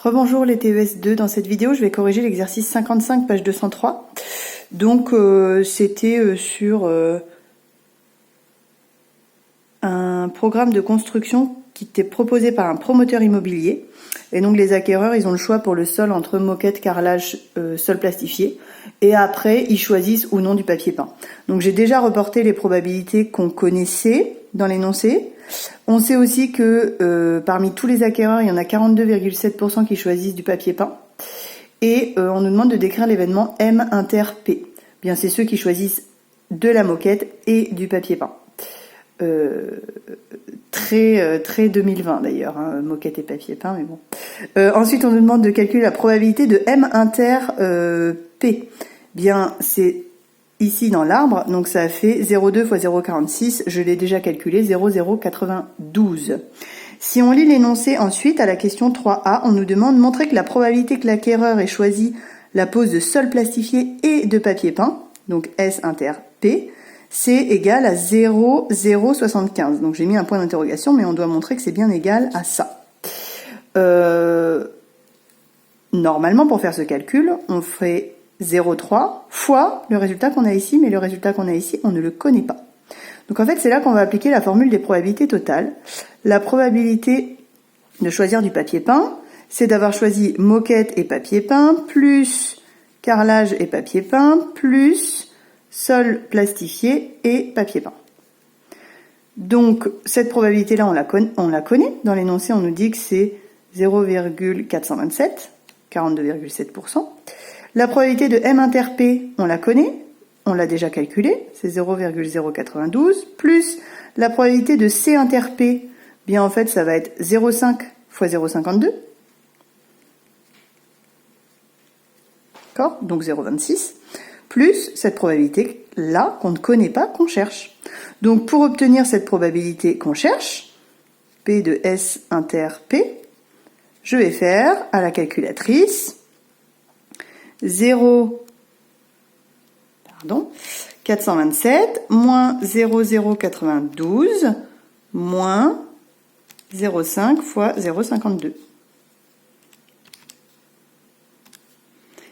Rebonjour les TES2, dans cette vidéo je vais corriger l'exercice 55 page 203. Donc c'était sur un programme de construction qui était proposé par un promoteur immobilier. Et donc les acquéreurs ils ont le choix pour le sol entre moquette, carrelage, sol plastifié. Et après ils choisissent ou non du papier peint. Donc j'ai déjà reporté les probabilités qu'on connaissait dans l'énoncé. On sait aussi que parmi tous les acquéreurs, il y en a 42,7% qui choisissent du papier peint. Et on nous demande de décrire l'événement M inter P. Bien, c'est ceux qui choisissent de la moquette et du papier peint. Très 2020 d'ailleurs, hein, moquette et papier peint, mais bon. Ensuite, on nous demande de calculer la probabilité de M inter P. Bien, c'est ici dans l'arbre, donc ça fait 0,2 fois 0,46, je l'ai déjà calculé, 0,092. Si on lit l'énoncé ensuite, à la question 3A, on nous demande de montrer que la probabilité que l'acquéreur ait choisi la pose de sol plastifié et de papier peint, donc S inter P, c'est égal à 0,075. Donc j'ai mis un point d'interrogation, mais on doit montrer que c'est bien égal à ça. Normalement, pour faire ce calcul, on fait 0,3 fois le résultat qu'on a ici, mais le résultat qu'on a ici, on ne le connaît pas. Donc en fait, c'est là qu'on va appliquer la formule des probabilités totales. La probabilité de choisir du papier peint, c'est d'avoir choisi moquette et papier peint, plus carrelage et papier peint, plus sol plastifié et papier peint. Donc cette probabilité-là, on la connaît. Dans l'énoncé, on nous dit que c'est 0,427, 42,7%. La probabilité de M inter P, on la connaît, on l'a déjà calculée, c'est 0,092, plus la probabilité de C inter P, bien en fait ça va être 0,5 fois 0,52, d'accord, donc 0,26, plus cette probabilité-là qu'on ne connaît pas, qu'on cherche. Donc pour obtenir cette probabilité qu'on cherche, P de S inter P, je vais faire à la calculatrice 427 moins 0,092 moins 0,5 fois 0,52.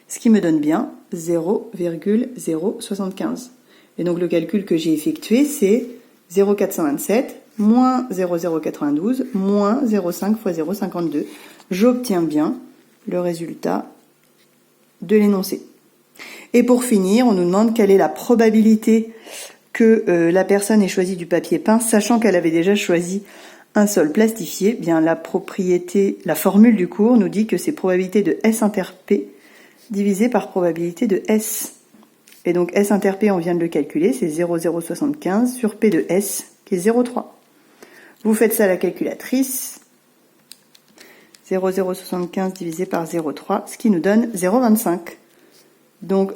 Ce qui me donne bien 0,075. Et donc le calcul que j'ai effectué, c'est 0,427 moins 0,092 moins 0,5 fois 0,52. J'obtiens bien le résultat de l'énoncé. Et pour finir, on nous demande quelle est la probabilité que la personne ait choisi du papier peint, sachant qu'elle avait déjà choisi un sol plastifié. Bien, la formule du cours nous dit que c'est probabilité de S inter P divisé par probabilité de S. Et donc S inter P, on vient de le calculer, c'est 0,075 sur P de S, qui est 0,3. Vous faites ça à la calculatrice. 0,075 divisé par 0,3, ce qui nous donne 0,25. Donc,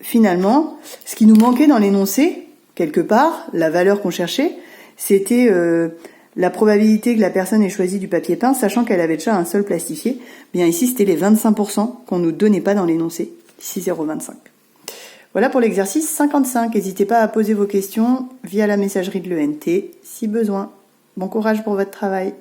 finalement, ce qui nous manquait dans l'énoncé, quelque part, la valeur qu'on cherchait, c'était la probabilité que la personne ait choisi du papier peint, sachant qu'elle avait déjà un sol plastifié. Bien ici, c'était les 25% qu'on ne nous donnait pas dans l'énoncé, ici 0,25. Voilà pour l'exercice 55. N'hésitez pas à poser vos questions via la messagerie de l'ENT, si besoin. Bon courage pour votre travail.